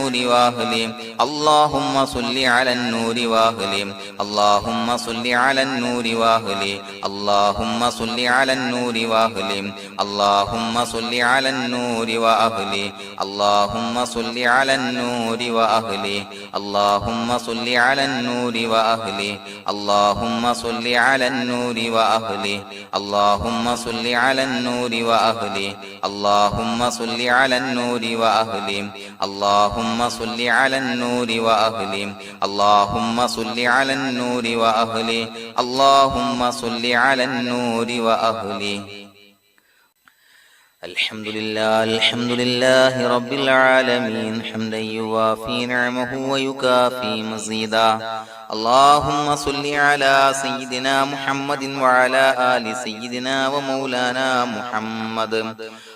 النور وأهله اللهم صل على النور وأهله اللهم صل على النور وأهله اللهم صل على النور وأهله اللهم صل على النور وأهله اللهم صل على النور وأهله اللهم صل على النور وأهله اللهم صل على النور وأهله اللهم صل على النور وأهله اللهم صل على النور وأهله اللهم صل على النور وأهله اللهم صل على النور وأهله اللهم صل على النور وأهله الحمد لله رب العالمين حمدا يوافي نعمه ويكافي مزيدا اللهم صل على سيدنا محمد وعلى آل سيدنا ومولانا محمد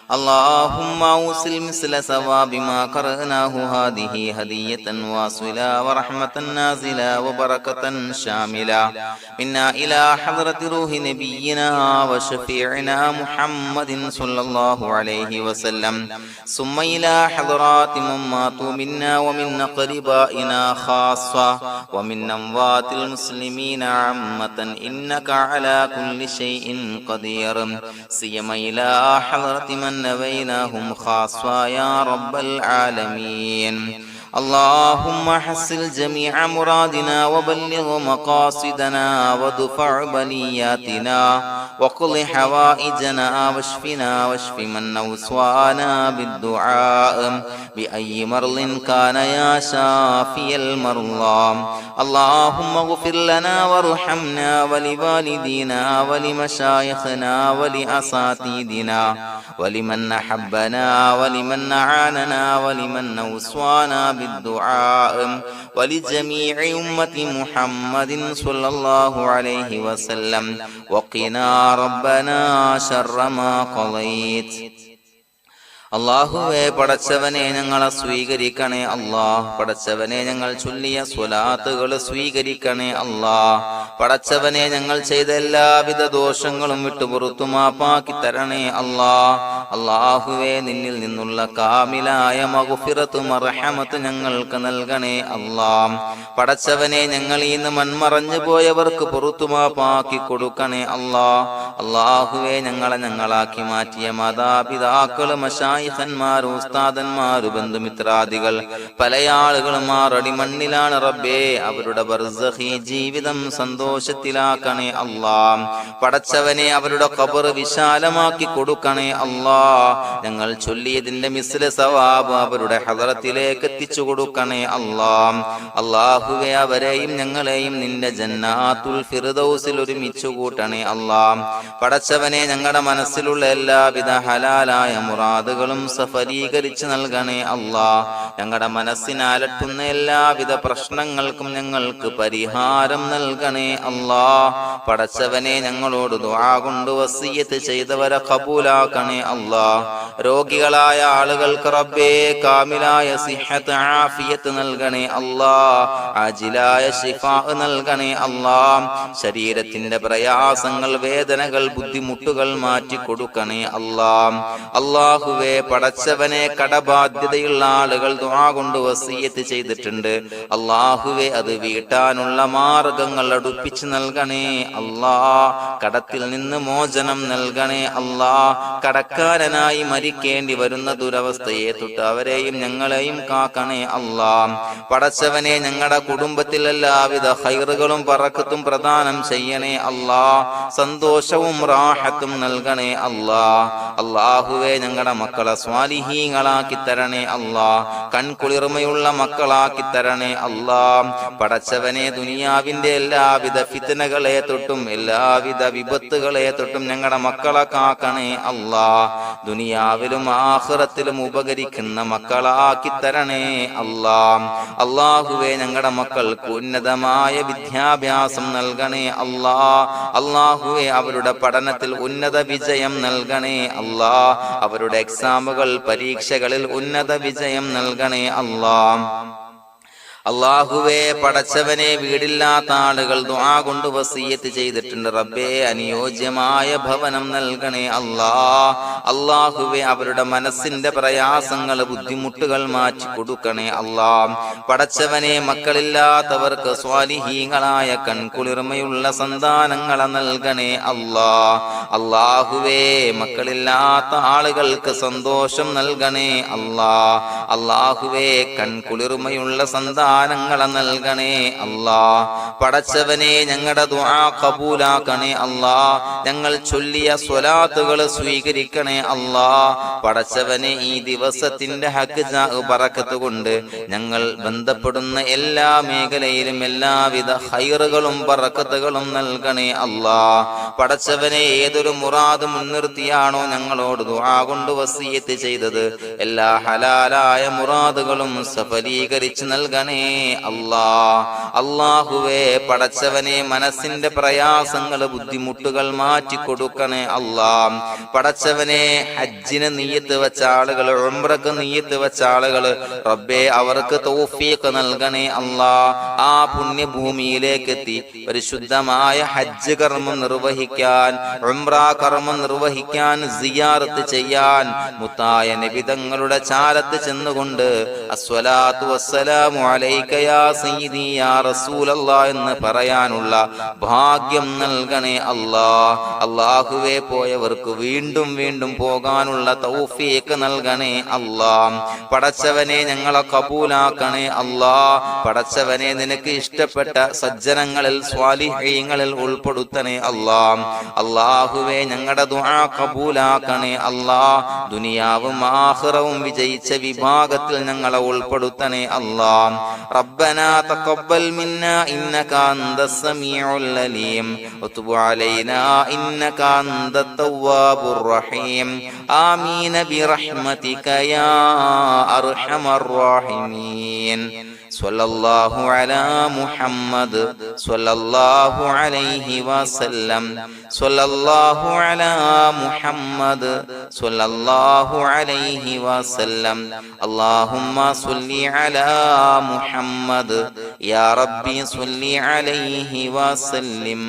اللهم أوصل مثل ثواب ما قرأناه هذه هدية واصلة ورحمة نازلة وبركة شاملة منا إلى حضرة روح نبينا وشفيعنا محمد صلى الله عليه وسلم ثم إلى حضرات من ماتوا منا ومن أقربائنا خاصة ومن أموات المسلمين عامة إنك على كل شيء قدير سيما إلى حضرة من نبيناهم خاصة يا رب العالمين اللهم حصل جميع مرادنا وبلغ مقاصدنا وادفع بلياتنا وقض حوائجنا واشفنا واشف من أوصانا بالدعاء بأي مرض كان يا شافي المرضى اللهم اغفر لنا وارحمنا ولوالدينا ولمشايخنا ولأساتذتنا ولمن أحبنا ولمن أعاننا ولمن أوصانا بالدعاء ولجميع أمة محمد صلى الله عليه وسلم وقنا ربنا شر ما قضيت അല്ലാഹുവേ പടച്ചവനെ ഞങ്ങളെ സ്വീകരിക്കണേ അല്ലാഹ് പടച്ചവനെ ഞങ്ങൾ ചൊല്ലിയ സ്വലാത്തുകൾ സ്വീകരിക്കണേ അല്ലാഹ് പടച്ചവനെ ഞങ്ങൾ ചെയ്ത എല്ലാവിധ ദോഷങ്ങളും വിട്ടുപുറത്തു മാപ്പാക്കി തരണേ അല്ലാഹ് അല്ലാഹുവേ നിന്നിൽ നിന്നുള്ള കാമിലായ മഗ്ഫിറത്തും റഹ്മത്തും ഞങ്ങൾക്ക് നൽകണേ അല്ലാഹ് പടച്ചവനെ ഞങ്ങൾ ഇന്ന് മൺമറഞ്ഞു പോയവർക്ക് പുറത്തു മാപ്പാക്കി കൊടുക്കണേ അല്ലാഹ് അല്ലാഹുവേ ഞങ്ങളാക്കി മാറ്റിയ മാതാപിതാക്കളും ഖന്മാർ ഉസ്താദന്മാർ ബന്ധുമിത്രാദികൾ പല ആളുകളും ആറടി മണ്ണിലാണ് റബ്ബേ അവരുടെ ബർസഖി ജീവിതം സന്തോഷത്തിലാക്കണേ അല്ലാഹ് പടച്ചവനെ അവരുടെ ഖബർ വിശാലമാക്കി കൊടുക്കണേ അല്ലാഹ് ഞങ്ങൾ ചൊല്ലിയതിന്റെ മിസ്ല സവാബ് അവരുടെ ഹദറത്തിലേക്ക് എത്തിച്ചു കൊടുക്കണേ അല്ലാഹ് അല്ലാഹുവേ അവരെയും ഞങ്ങളെയും നിന്റെ ജന്നാത്തുൽ ഫിർദൗസിൽ ഒരുമിച്ച് കൂട്ടണേ അല്ലാഹ് പടച്ചവനെ ഞങ്ങളുടെ മനസ്സിലുള്ള എല്ലാവിധ ഹലാലായ മുറാദുകളും സഫലീകരിച്ച് നൽകണേ അല്ലാഹ് ഞങ്ങളുടെ മനസ്സിനെ അലട്ടുന്ന എല്ലാവിധ പ്രശ്നങ്ങൾക്കും ഞങ്ങൾക്ക് പരിഹാരം നൽകണേ അല്ലാഹ് പടച്ചവനെ ഞങ്ങളോട് ദുആ കൊണ്ട് വസിയത്ത് ചെയ്തവരെ ഖബൂലാക്കണേ അല്ലാഹ് രോഗികളായ ആളുകൾക്ക് റബ്ബേ കാമിലായ സിഹത്ത് ആഫിയത്ത് നൽകണേ അല്ലാഹ് ആജിലായ ശിഫാ നൽകണേ അല്ലാഹ് ശരീരത്തിന്റെ പ്രയാസങ്ങൾ വേദനകൾ ബുദ്ധിമുട്ടുകൾ മാറ്റി കൊടുക്കണേ അല്ലാഹ് അല്ലാഹുവേ പടച്ചവനെ കടബാധ്യതയുള്ള ആളുകൾ ദുആ കൊണ്ട് വസിയത്ത് ചെയ്തിട്ടുണ്ട് അല്ലാഹുവേ അത് വീട്ടാനുള്ള മാർഗങ്ങൾ അടുപ്പിച്ച് നൽകണേ അല്ലാഹ് കടത്തിൽ നിന്ന് മോചനം നൽകണേ അല്ലാഹ് കടക്കാരനായി മരിക്കേണ്ടി വരുന്ന ദുരവസ്ഥയെ തൊട്ട് അവരെയും ഞങ്ങളെയും കാക്കണേ അല്ലാഹ് പടച്ചവനെ ഞങ്ങളുടെ കുടുംബത്തിൽ എല്ലാവിധ ഖൈറുകളും ബറക്കത്തും പ്രദാനം ചെയ്യണേ അല്ലാഹ് സന്തോഷവും റാഹത്തും നൽകണേ അല്ലാഹ് അല്ലാഹുവേ ഞങ്ങളുടെ മക്കളെ സ്വാലിഹീങ്ങളാക്കി തരണേ അല്ലാഹ് കൺകുളിർമയുള്ള മക്കളാക്കി തരണേ അല്ലാഹ് പടച്ചവനെ ദുനിയാവിന്റെ എല്ലാവിധ ഫിത്നകളെ തൊട്ടും എല്ലാവിധ വിപത്തുകളെ തൊട്ടും ഞങ്ങളുടെ മക്കളെ കാക്കണേ അല്ലാഹ് ദുനിയാവിലും ആഖിറത്തിലും ഉപകരിക്കുന്ന മക്കളാക്കി തരണേ അല്ലാഹ് അല്ലാഹുവേ ഞങ്ങളുടെ മക്കൾക്ക് ഉന്നതമായ വിദ്യാഭ്യാസം നൽകണേ അല്ലാഹ് അല്ലാഹുവേ അവരുടെ പഠനത്തിൽ ഉന്നത വിജയം നൽകണേ അല്ലാഹ് അവരുടെ എക്സാമുകൾ പരീക്ഷകളിൽ ഉന്നത വിജയം നൽകണേ അല്ലാഹ് അല്ലാഹുവേ പടച്ചവനെ വീടില്ലാത്ത ആളുകൾ ദുആ കൊണ്ട് വസിയത്ത് ചെയ്തിട്ടുണ്ട്. റബ്ബേ അനുയോജ്യമായ ഭവനം നൽകണേ അല്ലാ. അല്ലാഹുവേ അവരുടെ മനസ്സിന്റെ പ്രയാസങ്ങൾ ബുദ്ധിമുട്ടുകൾ മാറ്റി കൊടുക്കണേ അല്ലാ. പടച്ചവനെ മക്കളില്ലാത്തവർക്ക് സ്വാലിഹീങ്ങളായ കൺകുളിർമയുള്ള സന്താനങ്ങളെ നൽകണേ അല്ലാ. അല്ലാഹുവേ മക്കളില്ലാത്ത ആളുകൾക്ക് സന്തോഷം നൽകണേ അല്ലാ. അല്ലാഹുവേ കൺകുളിർമയുള്ള സന്താനങ്ങളെ നൽകണേ അല്ലാ. പടച്ചവനെ ഞങ്ങളുടെ ദുആ ഖബൂലാക്കണേ അല്ലാ. ഞങ്ങൾ ചൊല്ലിയ സ്വലാത്തുകൾ സ്വീകരിക്കണേ അല്ലാ. പടച്ചവനെ ഈ ദിവസത്തിന്റെ ഹഖ് ബറക്കത്ത് കൊണ്ട് ഞങ്ങൾ ബന്ധപ്പെടുന്ന എല്ലാ മേഖലയിലും എല്ലാവിധ ഖൈറുകളും ബറക്കത്തുകളും നൽകണേ അല്ലാ. പടച്ചവനെ ഏതൊരു മുറാദ് മുൻനിർത്തിയാണോ ഞങ്ങളോട് ദുആ കൊണ്ട് വസിയത്ത് ചെയ്തത് എല്ലാ ഹലാലായ മുറാദുകളും സഫലീകരിച്ച് നൽകണേ അല്ലാ. അല്ലാഹുവേ പടച്ചവനെ മനസ്സിന്റെ പ്രയാസങ്ങൾ ബുദ്ധിമുട്ടുകൾ മാറ്റി കൊടുക്കണേ അല്ലാ. പടച്ചവനെ ഹജ്ജിന് നിയ്യത്ത് വെച്ച ആളുകൾ, ഉംറക്ക് നിയ്യത്ത് വെച്ച ആളുകൾ റബ്ബേ അവർക്ക് തൗഫീഖ് നൽകണേ അല്ലാ. ആ പുണ്യഭൂമിയിലേക്ക് എത്തി പരിശുദ്ധമായ ഹജ്ജ് കർമ്മം നിർവഹിക്കാൻ, ഉംറ കർമ്മം നിർവഹിക്കാൻ, സിയാറത്ത് ചെയ്യാൻ മുത്തായ നബി തങ്ങളുടെ ചാരത്ത് ചെന്നുകൊണ്ട് അസ്സലാത്തു വസ്സലാമു അലൈക യാ സയ്യിദി യാ റസൂലല്ലാഹ് എന്ന് പറയാനുള്ള ഭാഗ്യം നൽകണേ അല്ലാ. അല്ലാഹുവേ പോയവർക്ക് വീണ്ടും വീണ്ടും പോകാനുള്ള തൗഫീഖ് നൽകണേ അല്ലാ. പടച്ചവനെ ഞങ്ങളെ കബൂലാക്കണേ അല്ലാ. പടച്ചവനെ നിനക്ക് ഇഷ്ടപ്പെട്ട സജ്ജനങ്ങളിൽ സ്വാലിഹീങ്ങളിൽ ഉൾപ്പെടുത്തണേ അല്ലാ. അല്ലാഹുവേ ഞങ്ങളുടെ ദുആ കബൂലാക്കണേ അല്ലാ. ദുനിയാവും ആഖിറവും വിജയിച്ച വിഭാഗത്തിൽ ഞങ്ങളെ ഉൾപ്പെടുത്തണേ അല്ലാ. റബ്ബനാ തഖബ്ബൽ മിന്നാ ഇന്നക അൻതസ് സമീഉൽ അലീം വതുബ് അലൈനാ ഇന്നക അൻതത് തവ്വാബുർ റഹീം. ആമീൻ ബിറഹ്മതിക യാ അർഹമർ റഹീമീൻ. സ്വല്ലല്ലാഹു അലാ മുഹമ്മദ് സ്വല്ലല്ലാഹു അലൈഹി വസല്ലം. സ്വല്ലല്ലാഹു അലാ മുഹമ്മദ് സ്വല്ലല്ലാഹു അലൈഹി വസല്ലം. അല്ലാഹുമ്മ സ്വല്ലി അലാ മുഹമ്മദ് യാ റബ്ബി സ്വല്ലി അലൈഹി വസല്ലം.